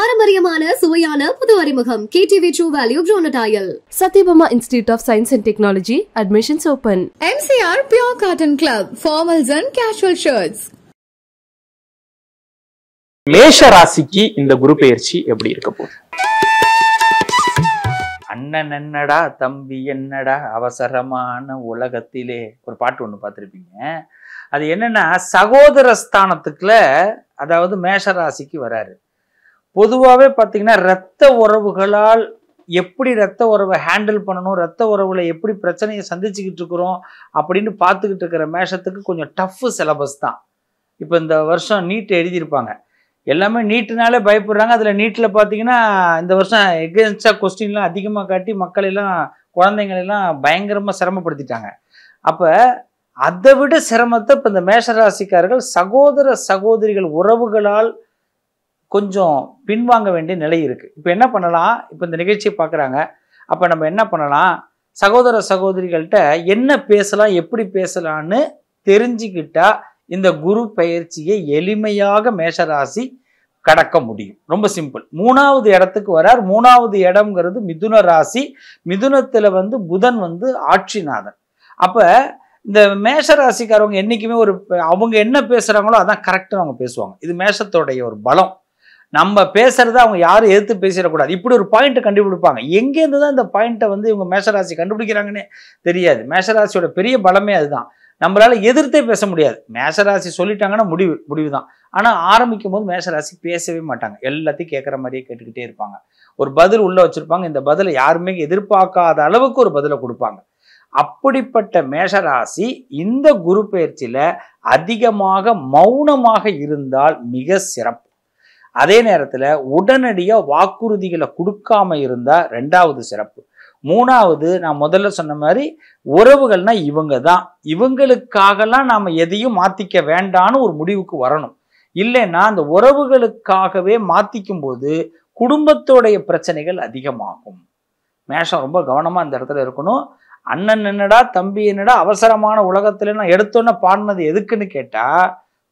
பாரம்பரியமான சுவையான புது அறிமுகம் KTV True Value Bronatile. Satyabama Institute of Science and Technology. Admissions open. MCR Pure Cotton Club. Formals and casual shirts. மேஷ ராசிக்கு இந்த குரு பெயர்ச்சி எப்படி இருக்க போகுது? அண்ணன் என்னடா தம்பி என்னடா அவசரமான உலகத்திலே ஒரு பாட்டு ஒன்று பார்த்துருப்பீங்க. அது என்னன்னா சகோதர ஸ்தானத்துக்குள்ள அதாவது மேஷ ராசிக்கு வராரு. பொதுவாகவே பார்த்தீங்கன்னா இரத்த உறவுகளால் எப்படி இரத்த உறவை ஹேண்டில் பண்ணணும், இரத்த உறவுகளை எப்படி பிரச்சனையை சந்திச்சுக்கிட்டு இருக்கிறோம் அப்படின்னு பார்த்துக்கிட்டு இருக்கிற மேஷத்துக்கு கொஞ்சம் டஃப் சிலபஸ் தான். இப்போ இந்த வருஷம் நீட் எழுதியிருப்பாங்க, எல்லாமே நீட்டுனாலே பயப்படுறாங்க. அதில் நீட்டில் பார்த்தீங்கன்னா இந்த வருஷம் எகென்ஸ்டாக கொஸ்டின்லாம் அதிகமாக காட்டி மக்களெல்லாம் குழந்தைங்களெல்லாம் பயங்கரமாக சிரமப்படுத்திட்டாங்க. அப்போ அதை விட சிரமத்தை இப்போ இந்த மேஷராசிக்காரர்கள் சகோதர சகோதரிகள் உறவுகளால் கொஞ்சம் பின்வாங்க வேண்டிய நிலை இருக்குது. இப்போ என்ன பண்ணலாம், இப்போ இந்த நிகழ்ச்சியை பார்க்குறாங்க, அப்போ நம்ம என்ன பண்ணலாம், சகோதர சகோதரிகள்கிட்ட என்ன பேசலாம் எப்படி பேசலான்னு தெரிஞ்சுக்கிட்டா இந்த குரு பெயர்ச்சியை எளிமையாக மேஷராசி கடக்க முடியும். ரொம்ப சிம்பிள். 3வது இடத்துக்கு வரார். 3வது இடம்ங்கிறது மிதுன ராசி. மிதுனத்தில் புதன் ஆட்சிநாதன். அப்போ இந்த மேஷராசிக்காரவங்க என்றைக்குமே அவங்க என்ன பேசுகிறாங்களோ அதான் கரெக்டாக அவங்க பேசுவாங்க. இது மேஷத்தோடைய ஒரு பலம். நம்ம பேசுறத அவங்க யாரும் எதிர்த்து பேசிடக்கூடாது. இப்படி ஒரு பாயிண்ட்டை கண்டுபிடிப்பாங்க. எங்கேருந்து தான் இந்த பாயிண்ட்டை இவங்க மேஷராசி கண்டுபிடிக்கிறாங்கன்னே தெரியாது. மேஷராசியோட பெரிய பலமே அதுதான். நம்மளால எதிர்த்தே பேச முடியாது. மேஷராசி சொல்லிட்டாங்கன்னா முடிவு தான். ஆனால் ஆரம்பிக்கும் போது மேஷராசி பேசவே மாட்டாங்க. எல்லாத்தையும் கேட்குற மாதிரியே கேட்டுக்கிட்டே இருப்பாங்க. ஒரு பதில் உள்ள வச்சிருப்பாங்க. இந்த பதிலை யாருமே எதிர்பார்க்காத அளவுக்கு ஒரு பதிலை கொடுப்பாங்க. அப்படிப்பட்ட மேஷராசி இந்த குரு பெயர்ச்சியில அதிகமாக மௌனமாக இருந்தால் மிக சிறப்பு. அதே நேரத்தில் உடனடியாக வாக்குறுதிகளை கொடுக்காம இருந்தால் 2வது சிறப்பு. 3வது நான் முதல்ல சொன்ன மாதிரி உறவுகள்னா இவங்க தான், இவங்களுக்காகலாம் நாம் எதையும் மாற்றிக்க வேண்டான்னு ஒரு முடிவுக்கு வரணும். இல்லைன்னா அந்த உறவுகளுக்காகவே மாற்றிக்கும் போது குடும்பத்தோடைய பிரச்சனைகள் அதிகமாகும். மேஷம் ரொம்ப கவனமாக அந்த இடத்துல இருக்கணும். அண்ணன் என்னடா தம்பி என்னடா அவசரமான உலகத்துல நான் எடுத்தோன்னே பாடினது எதுக்குன்னு கேட்டால்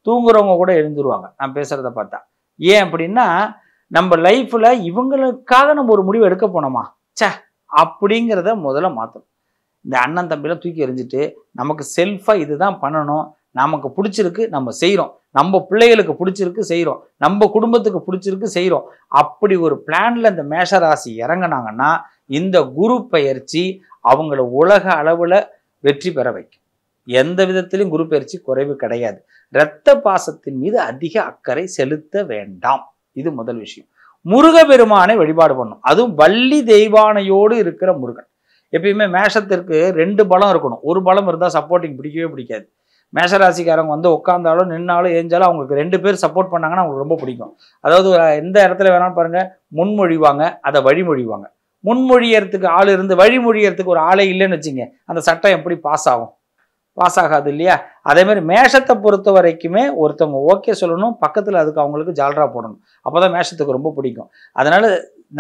தூங்குறவங்க கூட எழுந்துருவாங்க நான் பேசுகிறத பார்த்தா. ஏன் அப்படின்னா நம்ம லைஃப்பில் இவங்களுக்காக நம்ம ஒரு முடிவு எடுக்க போனோமா அப்படிங்கிறத முதல்ல மாற்றணும். இந்த அண்ணன் தம்பியெல்லாம் தூக்கி எறிஞ்சிட்டு நமக்கு செல்ஃபாக இதுதான் பண்ணணும், நமக்கு பிடிச்சிருக்கு நம்ம செய்கிறோம், நம்ம பிள்ளைகளுக்கு பிடிச்சிருக்கு செய்கிறோம், நம்ம குடும்பத்துக்கு பிடிச்சிருக்கு செய்கிறோம். அப்படி ஒரு பிளானில் இந்த மேஷராசி இறங்கினாங்கன்னா இந்த குரு பெயர்ச்சி அவங்கள உலக அளவில் வெற்றி பெற வைக்கும். எந்த விதத்திலும் குரு பெயர்ச்சி குறைவு கிடையாது. இரத்த பாசத்தின் மீது அதிக அக்கறை செலுத்த வேண்டாம். இது முதல் விஷயம். முருகப்பெருமானை வழிபாடு பண்ணும். அதுவும் வள்ளி தெய்வானையோடு இருக்கிற முருகன். எப்பயுமே மேஷத்திற்கு 2 பலம் இருக்கணும். ஒரு பலம் இருந்தால் சப்போர்ட்டிங் பிடிக்கவே பிடிக்காது. மேஷராசிக்காரங்க உட்காந்தாலும் நின்னாலும் ஏஞ்சாலும் அவங்களுக்கு 2 பேர் சப்போர்ட் பண்ணாங்கன்னா அவங்களுக்கு ரொம்ப பிடிக்கும். அதாவது எந்த இடத்துல வேணாலும் பாருங்க, முன்மொழிவாங்க, அதை வழிமொழிவாங்க. முன்மொழியறதுக்கு ஆள் இருந்து வழிமொழியறதுக்கு ஒரு ஆளே இல்லைன்னு வச்சுங்க, அந்த சட்டம் எப்படி பாஸ் ஆகும்? பாஸ் ஆகாது இல்லையா? அதே மாதிரி மேஷத்தை பொறுத்த வரைக்குமே ஒருத்தவங்க ஓகே சொல்லணும், பக்கத்தில் அதுக்கு அவங்களுக்கு ஜால்ரா போடணும். அப்போதான் மேஷத்துக்கு ரொம்ப பிடிக்கும். அதனால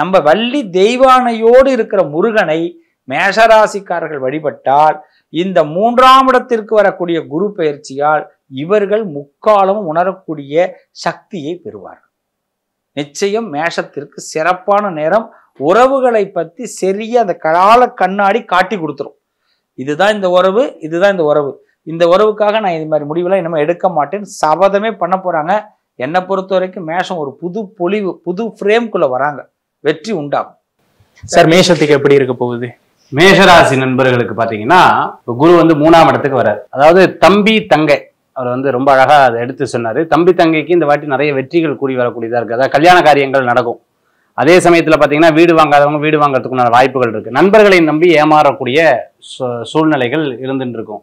நம்ம வள்ளி தெய்வானையோடு இருக்கிற முருகனை மேஷராசிக்காரர்கள் வழிபட்டால் இந்த 3ஆம் இடத்திற்கு வரக்கூடிய குரு பெயர்ச்சியால் இவர்கள் முக்காலமும் உணரக்கூடிய சக்தியை பெறுவார்கள். நிச்சயம் மேஷத்திற்கு சிறப்பான நேரம். உறவுகளை பற்றி சரியா அந்த கால கண்ணாடி காட்டி கொடுத்துரும். இதுதான் இந்த உறவு, இதுதான் இந்த உறவு, இந்த உறவுக்காக நான் இது மாதிரி முடிவெல்லாம் இனிமேல் எடுக்க மாட்டேன்னு சபதமே பண்ண போறாங்க. என்னை பொறுத்த வரைக்கும் மேஷம் ஒரு புது பொலிவு, புது ஃப்ரேம்குள்ள வராங்க, வெற்றி உண்டாகும். சார் மேஷத்துக்கு எப்படி இருக்க போகுது? மேஷராசி நண்பர்களுக்கு பாத்தீங்கன்னா குரு 3ஆம் இடத்துக்கு வர்றாரு. அதாவது தம்பி தங்கை, அவர் ரொம்ப அழகா அதை எடுத்து சொன்னாரு. தம்பி தங்கைக்கு இந்த வாட்டி நிறைய வெற்றிகள் கூடி வரக்கூடியதா இருக்கு. அதாவது கல்யாண காரியங்கள் நடக்கும். அதே சமயத்துல பாத்தீங்கன்னா வீடு வாங்காதவங்க வீடு வாங்கறதுக்குள்ள வாய்ப்புகள் இருக்கு. நண்பர்களை நம்பி ஏமாறக்கூடிய சூழ்நிலைகள் இருந்துட்டு இருக்கும்.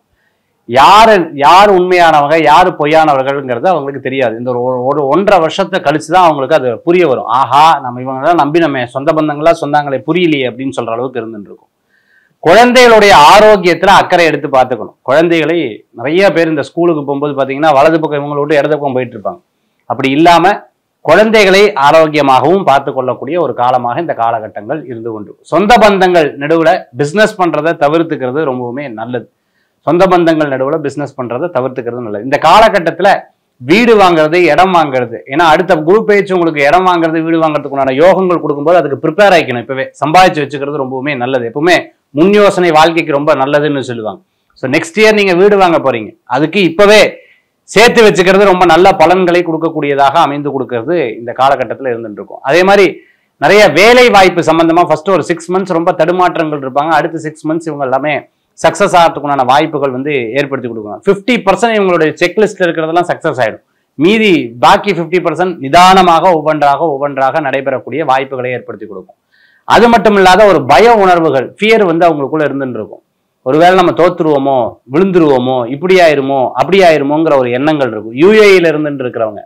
யார் உண்மையானவங்க யாரு பொய்யானவர்கள்ங்கிறது அவங்களுக்கு தெரியாது. இந்த ஒரு 1.5 வருஷத்தை கழிச்சுதான் அவங்களுக்கு அது புரிய வரும். ஆஹா, நம்ம இவங்கெல்லாம் நம்பி நம்ம சொந்த பந்தங்களா சொந்தாங்களே புரியலையே அப்படின்னு சொல்ற அளவுக்கு இருந்துட்டு இருக்கும். குழந்தைகளுடைய ஆரோக்கியத்துல அக்கறை எடுத்து பார்த்துக்கணும். குழந்தைகளை நிறைய பேர் இந்த ஸ்கூலுக்கு போகும்போது பாத்தீங்கன்னா வலது பக்கம் இவங்களை விட்டு இடது பக்கம் போயிட்டு இருப்பாங்க. அப்படி இல்லாம குழந்தைகளை ஆரோக்கியமாகவும் பார்த்து கொள்ளக்கூடிய ஒரு காலமாக இந்த காலகட்டங்கள் இருந்து கொண்டு, சொந்த பந்தங்கள் நடுவுல பிசினஸ் பண்றதை தவிர்த்துக்கிறது ரொம்பவுமே நல்லது. சொந்த பந்தங்கள் நடுவுல பிசினஸ் பண்றதை தவிர்த்துக்கிறது நல்லது. இந்த காலகட்டத்துல வீடு வாங்குறது, இடம் வாங்குறது. ஏன்னா அடுத்த குரு பேச்சு உங்களுக்கு இடம் வாங்குறது, வீடு வாங்குறதுக்குண்டான யோகங்கள் கொடுக்கும்போது அதுக்கு ப்ரிப்பேர் ஆகிக்கணும். இப்பவே சம்பாதிச்சு வச்சுக்கிறது ரொம்பவுமே நல்லது. எப்பவுமே முன் யோசனை வாழ்க்கைக்கு ரொம்ப நல்லதுன்னு சொல்லுவாங்க. ஸோ நெக்ஸ்ட் இயர் நீங்க வீடு வாங்க போறீங்க, அதுக்கு இப்பவே சேர்த்து வச்சுக்கிறது ரொம்ப நல்ல பலன்களை கொடுக்கக்கூடியதாக அமைந்து கொடுக்கறது இந்த காலகட்டத்தில் இருந்துட்டு இருக்கும். அதே மாதிரி நிறைய வேலை வாய்ப்பு சம்பந்தமா ஃபர்ஸ்ட் ஒரு 6 months ரொம்ப தடுமாற்றங்கள் இருப்பாங்க. அடுத்த 6 months இவங்க எல்லாமே சக்சஸ் ஆகிறதுக்குண்டான வாய்ப்புகள் வந்து ஏற்படுத்தி கொடுக்கணும். 50% இவங்களுடைய செக்லிஸ்ட்ல இருக்கிறதெல்லாம் சக்சஸ் ஆயிடும். மீதி பாக்கி 50% நிதானமாக ஒவ்வொன்றாக நடைபெறக்கூடிய வாய்ப்புகளை ஏற்படுத்தி கொடுக்கும். அது மட்டும் இல்லாத ஒரு பய உணர்வுகள், ஃபியர் வந்து அவங்களுக்குள்ள இருந்துட்டு இருக்கும். ஒருவேளை நம்ம தோத்துருவோமோ, விழுந்துருவோமோ, இப்படி ஆயிருமோ அப்படி ஆயிருமோங்கிற ஒரு எண்ணங்கள் இருக்கும். யூஏஇல இருந்துட்டு இருக்கிறவங்க,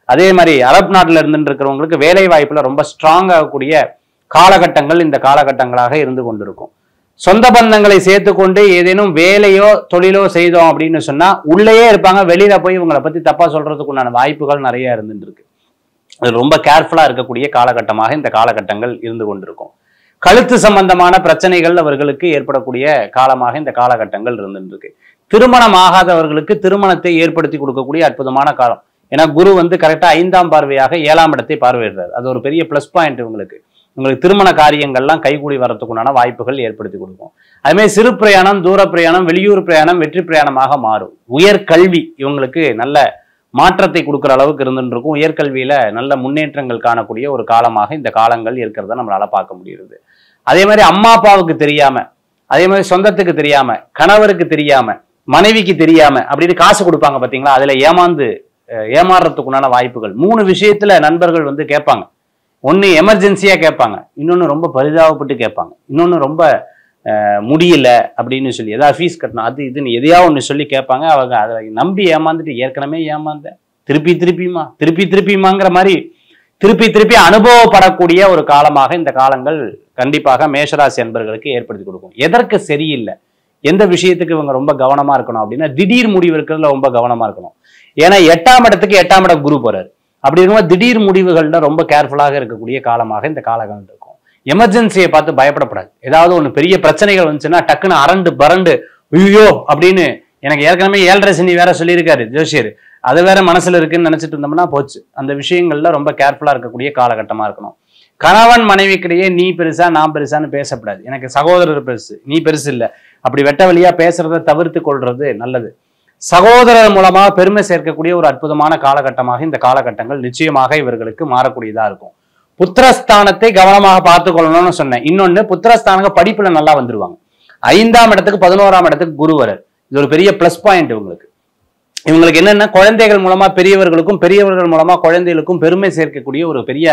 அதே மாதிரி அரபு நாட்டில் இருந்துட்டு இருக்கிறவங்களுக்கு வேலை வாய்ப்புல ரொம்ப ஸ்ட்ராங் ஆகக்கூடிய காலகட்டங்கள் இந்த காலகட்டங்களாக இருந்து கொண்டிருக்கும். சொந்த பந்தங்களை சேர்த்துக்கொண்டு ஏதேனும் வேலையோ தொழிலோ செய்தோம் அப்படின்னு சொன்னா உள்ளேயே இருப்பாங்க, வெளியில போய் இவங்களை பத்தி தப்பா சொல்றதுக்குண்டான வாய்ப்புகள் நிறைய இருந்துட்டு இருக்கு. அது ரொம்ப கேர்ஃபுல்லா இருக்கக்கூடிய காலகட்டமாக இந்த காலகட்டங்கள் இருந்து கொண்டிருக்கும். கழுத்து சம்பந்தமான பிரச்சனைகள் அவர்களுக்கு ஏற்படக்கூடிய காலமாக இந்த காலகட்டங்கள் இருந்துட்டு இருக்கு. திருமணம் ஆகாதவர்களுக்கு திருமணத்தை ஏற்படுத்தி கொடுக்கக்கூடிய அற்புதமான காலம். ஏன்னா குரு வந்து கரெக்டா 5ஆம் பார்வையாக 7ஆம் இடத்தை பார்வையிடுறாரு. அது ஒரு பெரிய பிளஸ் பாயிண்ட். உங்களுக்கு திருமண காரியங்கள்லாம் கைகூடி வரதுக்குண்டான வாய்ப்புகள் ஏற்படுத்தி கொடுக்கும். அதுமாதிரி சிறு பிரயாணம், தூர பிரயாணம், வெளியூர் பிரயாணம் வெற்றி பிரயாணமாக மாறும். உயர்கல்வி இவங்களுக்கு நல்ல மாற்றத்தை கொடுக்குற அளவுக்கு இருந்துட்டு இருக்கும். உயர்கல்வியில நல்ல முன்னேற்றங்கள் காணக்கூடிய ஒரு காலமாக இந்த காலங்கள் இருக்கிறத நம்மளால பார்க்க முடியுது. அதே மாதிரி அம்மா அப்பாவுக்கு தெரியாம, அதே மாதிரி சொந்தத்துக்கு தெரியாம, கணவருக்கு தெரியாம, மனைவிக்கு தெரியாம அப்படின்னு காசு கொடுப்பாங்க பாத்தீங்களா, அதுல ஏமாறுறதுக்குண்டான வாய்ப்புகள். 3 விஷயத்துல நண்பர்கள் வந்து கேட்பாங்க. ஒண்ணு எமர்ஜென்சியா கேட்பாங்க, இன்னொன்னு ரொம்ப பரிதாபப்பட்டு கேட்பாங்க, இன்னொன்னு ரொம்ப முடியல அப்படின்னு சொல்லி ஏதாவது ஃபீஸ் கட்டணும் அது இதுன்னு எதையா ஒன்று சொல்லி கேட்பாங்க. அவங்க அதை நம்பி ஏமாந்துட்டு ஏற்கனவே ஏமாந்தேன், திருப்பிமாங்கிற மாதிரி திருப்பி அனுபவப்படக்கூடிய ஒரு காலமாக இந்த காலங்கள் கண்டிப்பாக மேஷராசி அன்பர்களுக்கு ஏற்படுத்தி கொடுக்கும். எதற்கு சரியில்லை, எந்த விஷயத்துக்கு இவங்க ரொம்ப கவனமா இருக்கணும் அப்படின்னா திடீர் முடிவு இருக்கிறதுல ரொம்ப கவனமா இருக்கணும். ஏன்னா 8ஆம் இடத்துக்கு 8ஆம் இடம் குரு போறாரு. அப்படி இருக்கும்போது திடீர் முடிவுகள்ல ரொம்ப கேர்ஃபுல்லாக இருக்கக்கூடிய காலமாக இந்த காலங்கள் இருக்கும். எமர்ஜென்சியை பார்த்து பயப்படப்படாது. ஏதாவது ஒன்று பெரிய பிரச்சனைகள் வந்துச்சுன்னா டக்குன்னு அரண்டு ஐயோ அப்படின்னு, எனக்கு ஏற்கனவே 7.5 சனி வேற சொல்லியிருக்காரு ஜோசியர், அது வேற மனசுல இருக்குன்னு நினைச்சிட்டு இருந்தோம்னா போச்சு. அந்த விஷயங்கள்ல ரொம்ப கேர்ஃபுல்லா இருக்கக்கூடிய காலகட்டமா இருக்கணும். கணவன் மனைவிக்கிடையே நீ பெருசா நான் பெருசான்னு பேசப்படாது. எனக்கு சகோதரர் பெருசு, நீ பெருசு இல்லை, அப்படி வெட்ட வழியா பேசுறத தவிர்த்து கொள்றது நல்லது. சகோதரர் மூலமாக பெருமை சேர்க்கக்கூடிய ஒரு அற்புதமான காலகட்டமாக இந்த காலகட்டங்கள் நிச்சயமாக இவர்களுக்கு மாறக்கூடியதா இருக்கும். புத்திரஸ்தானத்தை கவனமாக பார்த்துக் கொள்ளணும்னு சொன்னேன். இன்னொன்னு, புத்திரஸ்தானங்க படிப்புல நல்லா வந்துருவாங்க. 5ஆம் இடத்துக்கு 11ஆம் இடத்துக்கு குருவரர், இது ஒரு பெரிய பிளஸ் பாயிண்ட் இவங்களுக்கு என்னன்னா குழந்தைகள் மூலமா பெரியவர்களுக்கும், பெரியவர்கள் மூலமா குழந்தைகளுக்கும் பெருமை சேர்க்கக்கூடிய ஒரு பெரிய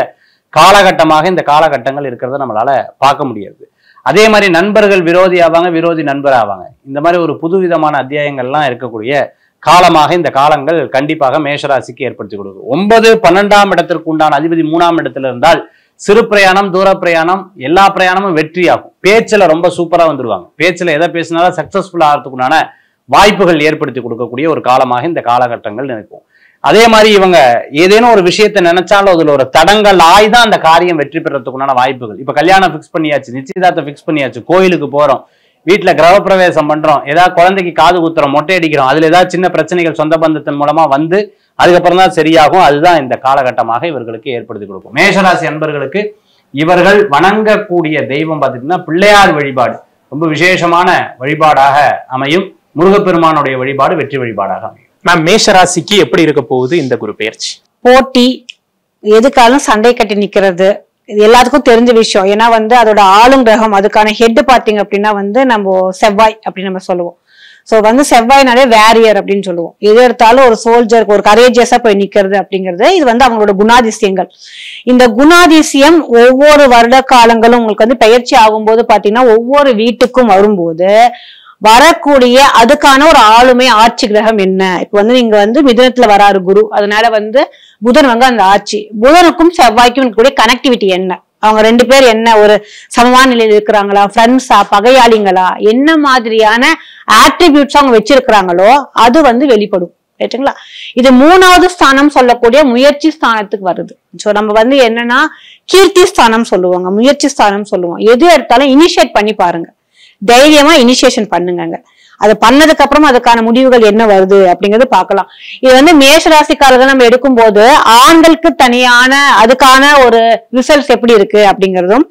காலகட்டமாக இந்த காலகட்டங்கள் இருக்கிறத நம்மளால பார்க்க முடியாது. அதே மாதிரி நண்பர்கள் விரோதி ஆவாங்க, விரோதி நண்பர் ஆவாங்க. இந்த மாதிரி ஒரு புதுவிதமான அத்தியாயங்கள்லாம் இருக்கக்கூடிய காலமாக இந்த காலங்கள் கண்டிப்பாக மேஷராசிக்கு ஏற்படுத்தி கொடுக்கும். 9, 12ஆம் இடத்திற்கு உண்டான அதிபதி 3ஆம் இடத்துல இருந்தால் சிறு பிரயாணம், தூர பிரயாணம், எல்லா பிரயாணமும் வெற்றி ஆகும். பேச்சுல ரொம்ப சூப்பரா வந்துருவாங்க. பேச்சுல எதை பேசினாலும் சக்சஸ்ஃபுல் ஆகிறதுக்குண்டான வாய்ப்புகள் ஏற்படுத்தி கொடுக்கக்கூடிய ஒரு காலமாக இந்த காலகட்டங்கள் இருக்கும். அதே மாதிரி இவங்க ஏதேனும் ஒரு விஷயத்தை நினைச்சாலும் அதுல ஒரு தடங்கள் ஆய்தான் அந்த காரியம் வெற்றி பெறத்துக்குண்டான வாய்ப்புகள். இப்ப கல்யாணம் பிக்ஸ் பண்ணியாச்சு, நிச்சயதார்த்தம் பிக்ஸ் பண்ணியாச்சு, கோயிலுக்கு போறோம், வீட்டுல கிரகப்பிரவேசம் பண்றோம், ஏதாவது குழந்தைக்கு காது குத்துறோம், மொட்டை அடிக்கிறோம், அதுல ஏதாவது சின்ன பிரச்சனைகள் சொந்த பந்தத்தின் மூலமா வந்து அதுக்கப்புறம் தான் சரியாகும். அதுதான் இந்த காலகட்டமாக இவர்களுக்கு ஏற்படுத்தி கொடுக்கும். மேஷராசி அன்பர்களுக்கு இவர்கள் வணங்கக்கூடிய தெய்வம் பார்த்தீங்கன்னா பிள்ளையார் வழிபாடு ரொம்ப விசேஷமான வழிபாடாக அமையும். முருகப்பெருமானுடைய வழிபாடு வெற்றி வழிபாடாக அமையும். மேம், மேஷராசிக்கு எப்படி இருக்க போகுது இந்த குரு பெயர்ச்சி? போட்டி, எதுக்காலும் சண்டை கட்டி நிக்கிறது, இது எல்லாத்துக்கும் தெரிஞ்ச விஷயம். ஏன்னா அதோட ஆளும் கிரகம், அதுக்கான ஹெட் பாத்தீங்க அப்படின்னா நம்ம செவ்வாய் அப்படின்னு நம்ம சொல்லுவோம். சோ செவ்வாய்னாலே வேரியர் அப்படின்னு சொல்லுவோம். எது எடுத்தாலும் ஒரு சோல்ஜருக்கு ஒரு கரேஜியஸா போய் நிக்கிறது அப்படிங்கிறது இது அவங்களோட குணாதிசயங்கள். இந்த குணாதிசயம் ஒவ்வொரு வருட காலங்களும் உங்களுக்கு பெயர்ச்சி ஆகும்போது பாத்தீங்கன்னா ஒவ்வொரு வீட்டுக்கும் வரும்போது வரக்கூடிய அதுக்கான ஒரு ஆளுமை ஆட்சி கிரகம் என்ன. இப்ப நீங்க மிதுனத்துல வராரு குரு, அதனால புதன் அந்த ஆட்சி, புதனுக்கும் செவ்வாய்க்கும் கூடிய கனெக்டிவிட்டி என்ன, அவங்க 2 பேர் என்ன ஒரு சமமான நிலையில் இருக்கிறாங்களா, ஃப்ரெண்ட்ஸா, பகையாளிங்களா, என்ன மாதிரியான ஆட்ரிபியூட்ஸ் அவங்க வச்சிருக்கிறாங்களோ அது வெளிப்படும். ரைட்டுங்களா? இது 3வது ஸ்தானம் சொல்லக்கூடிய முயற்சி ஸ்தானத்துக்கு வருது. சோ நம்ம என்னன்னா கீர்த்தி ஸ்தானம் சொல்லுவாங்க, முயற்சி ஸ்தானம் சொல்லுவோம். எது எடுத்தாலும் இனிஷியேட் பண்ணி பாருங்க, தைரியமா இனிஷியேஷன் பண்ணுங்க. அது பண்ணதுக்கு அப்புறம் அதுக்கான முடிவுகள் என்ன வருது அப்படிங்கறது பார்க்கலாம். இது வந்து மேஷராசிக்காரர்கள் நம்ம எடுக்கும் போது ஆண்களுக்கு தனியான அதுக்கான ஒரு ரிசல்ட்ஸ் எப்படி இருக்கு அப்படிங்கறதும்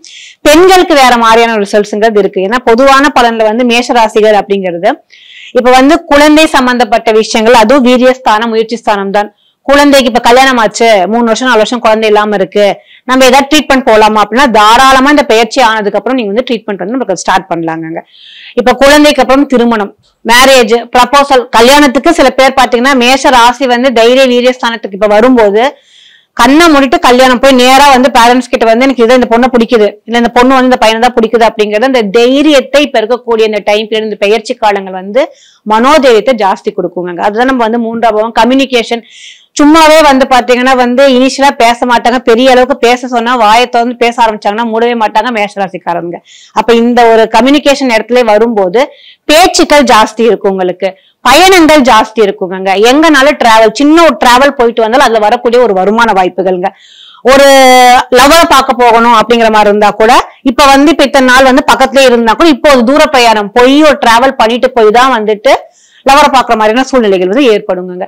பெண்களுக்கு வேற மாதிரியான ரிசல்ட்ஸ்ங்கிறது இருக்கு. ஏன்னா பொதுவான பலன்ல வந்து மேஷராசிகள் அப்படிங்கிறது இப்ப வந்து குழந்தை சம்பந்தப்பட்ட விஷயங்கள், அதுவும் வீரியஸ்தானம் முயற்சி ஸ்தானம் தான். குழந்தைக்கு இப்ப கல்யாணம் ஆச்சு, 3 வருஷம் 4 வருஷம் குழந்தை இல்லாம இருக்கு, நம்ம ஏதாவது ட்ரீட்மெண்ட் போலாமா அப்படின்னா தாராளமா இந்த பயிற்சி ஆனதுக்கு அப்புறம் நீங்க வந்து ட்ரீட்மெண்ட் வந்து நமக்கு ஸ்டார்ட் பண்ணலாங்க. இப்ப குழந்தைக்கு அப்புறம் திருமணம், மேரேஜ், ப்ரப்போசல், கல்யாணத்துக்கு சில பேர் பாத்தீங்கன்னா மேஷ ராசி வந்து தைரிய வீரியஸ்தானத்துக்கு இப்ப வரும்போது கண்ணை மூடிட்டு கல்யாணம் போய் நேரா வந்து பேரண்ட்ஸ் கிட்ட வந்து எனக்கு இதை இந்த பொண்ணை பிடிக்குது, இல்ல இந்த பொண்ணு வந்து இந்த பையனை தான் பிடிக்குது அப்படிங்கறது அந்த தைரியத்தை இப்ப இருக்கக்கூடிய இந்த டைம் பீரியட், இந்த பயிற்சி காலங்கள் வந்து மனோதைரியத்தை ஜாஸ்தி கொடுக்குங்க. அதுதான் நம்ம வந்து 3ஆம் பாவம் கம்யூனிகேஷன். சும்மாவே வந்து பாத்தீங்கன்னா வந்து இனிஷியலா பேச மாட்டாங்க, பெரிய அளவுக்கு பேச சொன்னா வாயத்தை வந்து பேச ஆரம்பிச்சாங்கன்னா மூடவே மாட்டாங்க மேஷராசிக்காரங்க. அப்ப இந்த ஒரு கம்யூனிகேஷன் இடத்துல வரும்போது பேச்சுக்கள் ஜாஸ்தி இருக்கும், உங்களுக்கு பயணங்கள் ஜாஸ்தி இருக்குங்க. எங்கனாலும் டிராவல், சின்ன ஒரு டிராவல் போயிட்டு வந்தாலும் அதுல வரக்கூடிய ஒரு வருமான வாய்ப்புகள்ங்க. ஒரு லவரை பார்க்க போகணும் அப்படிங்கிற மாதிரி இருந்தா கூட இப்ப வந்து இப்ப இத்தனை நாள் வந்து பக்கத்துலயே இருந்தா கூட இப்போ ஒரு தூர பிரயாணம் போய் ஒரு டிராவல் பண்ணிட்டு போய் தான் வந்துட்டு லவரை பாக்குற மாதிரியான சூழ்நிலைகள் வந்து ஏற்படுங்க.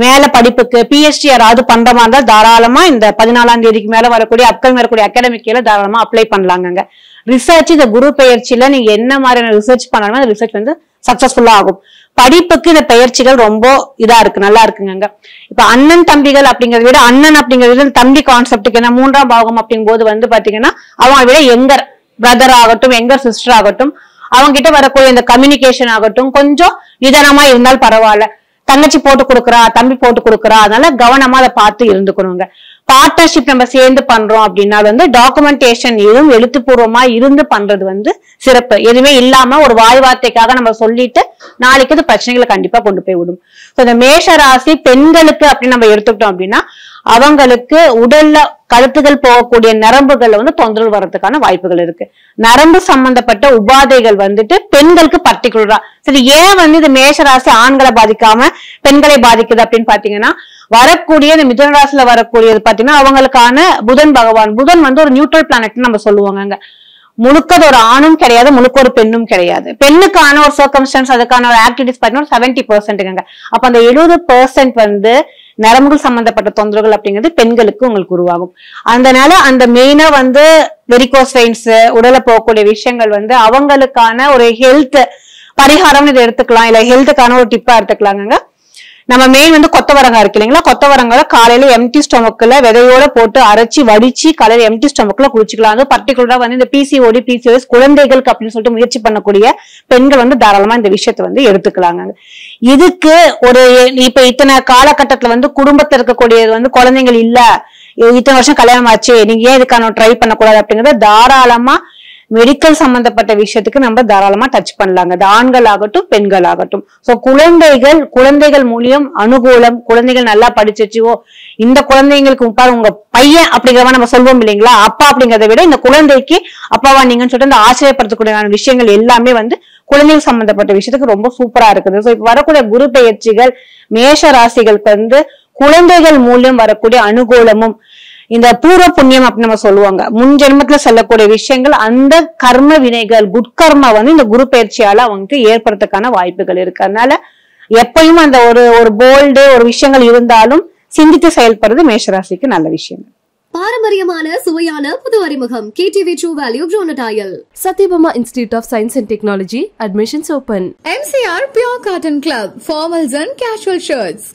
மேல படிப்புக்கு பிஹெச்டி யாராவது பண்ற மாதிரி இருந்தா தாராளமா இந்த 14ஆம் தேதிக்கு மேல வரக்கூடிய அப்கமிங் வரக்கூடிய அகாடமிக்ல தாராளமா அப்ளை பண்ணலாங்க. ரிசர்ச், இந்த குரு பயிற்சியில நீங்க என்ன மாதிரியான ரிசர்ச் பண்ணாலும் அந்த ரிசர்ச் வந்து சக்சஸ்ஃபுல்லா ஆகும். படிப்புக்கு இந்த பயிற்சிகள் ரொம்ப இதா இருக்கு, நல்லா இருக்குங்க. இப்ப அண்ணன் தம்பிகள் அப்படிங்கறத விட அண்ணன் அப்படிங்கறது தம்பி கான்செப்டுக்கு, ஏன்னா 3ஆம் பாகம் அப்படிங்கும் போது வந்து பாத்தீங்கன்னா அவங்க விட எங்கர் பிரதர் ஆகட்டும், எங்கர் சிஸ்டர் ஆகட்டும், அவங்க கிட்ட வரக்கூடிய இந்த கம்யூனிகேஷன் ஆகட்டும் கொஞ்சம் நிதானமா இருந்தால் பரவாயில்ல. தங்கச்சி போட்டு கொடுக்குறா, தம்பி போட்டு கொடுக்குறா, அதனால கவனமா அதை பார்த்து இருந்துக்கணுங்க. பார்ட்னர்ஷிப் நம்ம சேர்ந்து பண்றோம் அப்படின்னா வந்து டாக்குமெண்டேஷன் எதுவும் எழுத்துப்பூர்வமா இருந்து பண்றது வந்து சிறப்பு. எதுவுமே இல்லாம ஒரு வாய் வார்த்தைக்காக நம்ம சொல்லிட்டு நாளைக்கு அது பிரச்சனைகளை கண்டிப்பா கொண்டு போய் விடும். இந்த மேஷ ராசி பெண்களுக்கு அப்படின்னு நம்ம எடுத்துக்கிட்டோம் அப்படின்னா அவங்களுக்கு உடல்ல கழுத்துகள் போகக்கூடிய நரம்புகள்ல வந்து தொந்தரவு வர்றதுக்கான வாய்ப்புகள் இருக்கு. நரம்பு சம்பந்தப்பட்ட உபாதைகள் வந்துட்டு பெண்களுக்கு பர்டிகுலரா. சரி, ஏன் வந்து இது மேஷராசி ஆண்களை பாதிக்காம பெண்களை பாதிக்குது அப்படின்னு பாத்தீங்கன்னா வரக்கூடிய இந்த மிதுன ராசியில வரக்கூடியது பாத்தீங்கன்னா அவங்களுக்கான புதன் பகவான். புதன் வந்து ஒரு நியூட்ரல் பிளானட்னு நம்ம சொல்லுவாங்க. முழுக்கது ஒரு ஆணும் கிடையாது, முழுக்க ஒரு பெண்ணும் கிடையாது. பெண்ணுக்கான ஒரு சர்க்கம்ஸ்டன்ஸ், அதுக்கான ஒரு ஆக்டிவிட்டிஸ் பாத்தீங்கன்னா 70%. அப்ப அந்த 70% வந்து நரம்புகள் சம்பந்தப்பட்ட தொந்தரவுகள் அப்படிங்கிறது பெண்களுக்கு உங்களுக்கு உருவாகும். அதனால அந்த மெயினா வந்து வெரிகோஸ் வெயின்ஸ், உடலை போகக்கூடிய விஷயங்கள் வந்து அவங்களுக்கான ஒரு ஹெல்த் பரிகாரம் இதை எடுத்துக்கலாம், இல்ல ஹெல்த்துக்கான ஒரு டிப்பா எடுத்துக்கலாங்க. நம்ம மெயின் வந்து கொத்தவரங்காய் இருக்கு இல்லைங்களா, கொத்தவரங்காய் காலையில எம்டி ஸ்டொமக்ல விதையோட போட்டு அரைச்சி வடிச்சு காலையில எம்டி ஸ்டொமக்ல குடிச்சுக்கலாம். அது பர்டிகுலரா வந்து இந்த பிசிஓடி பிசிஓஎஸ் குழந்தைகளுக்கு அப்படின்னு சொல்லிட்டு முயற்சி பண்ணக்கூடிய பெண்கள் வந்து தாராளமா இந்த விஷயத்தை வந்து எடுத்துக்கலாங்க. இதுக்கு ஒரு இப்ப இத்தனை காலகட்டத்துல வந்து குடும்பத்துல இருக்கக்கூடியது வந்து குழந்தைகள் இல்ல, இத்தனை வருஷம் கல்யாணம் ஆச்சு, நீங்க ஏன் இதுக்கான ட்ரை பண்ணக்கூடாது அப்படிங்கறத தாராளமா மெடிக்கல் சம்பந்தப்பட்ட விஷயத்துக்கு நம்ம தாராளமா டச் பண்ணலாங்க. அது ஆண்கள் ஆகட்டும் பெண்கள் ஆகட்டும். சோ குழந்தைகள் மூலியம் அனுகூலம், குழந்தைகள் நல்லா படிச்சிருச்சுவோ இந்த குழந்தைங்களுக்கு உங்க பையன் அப்படிங்கிறவா நம்ம சொல்வோம் இல்லைங்களா, அப்பா அப்படிங்கிறத விட இந்த குழந்தைக்கு அப்பாவா நீங்கன்னு சொல்லிட்டு அந்த ஆச்சரியப்படுத்தக்கூடிய விஷயங்கள் எல்லாமே வந்து குழந்தைகள் சம்பந்தப்பட்ட விஷயத்துக்கு ரொம்ப சூப்பரா இருக்குது. சோ இப்ப வரக்கூடிய குரு பெயர்ச்சிகள் மேஷ ராசிகளுக்கு வந்து குழந்தைகள் மூலியம் வரக்கூடிய அனுகூலமும் இந்த பூர்வ புண்ணியம் அப்படின்னு நம்ம சொல்லுவாங்க, முன் ஜென்மத்துல சொல்லக்கூடிய விஷயங்கள், அந்த கர்ம வினைகள் குட்கர்மா வந்து இந்த குரு பயிற்சியால அவங்களுக்கு ஏற்படுறதுக்கான வாய்ப்புகள் இருக்கு. அதனால எப்பயும் அந்த ஒரு போல்டு ஒரு விஷயங்கள் இருந்தாலும் சிந்தித்து செயல்படுறது மேஷராசிக்கு நல்ல விஷயம். பாரம்பரியமான சுவையான புது அறிமுகம் KTV True Value Grownatile. Satyabama Institute of Science and Technology. Admissions open. MCR Pure Cotton Club. Formals and casual shirts.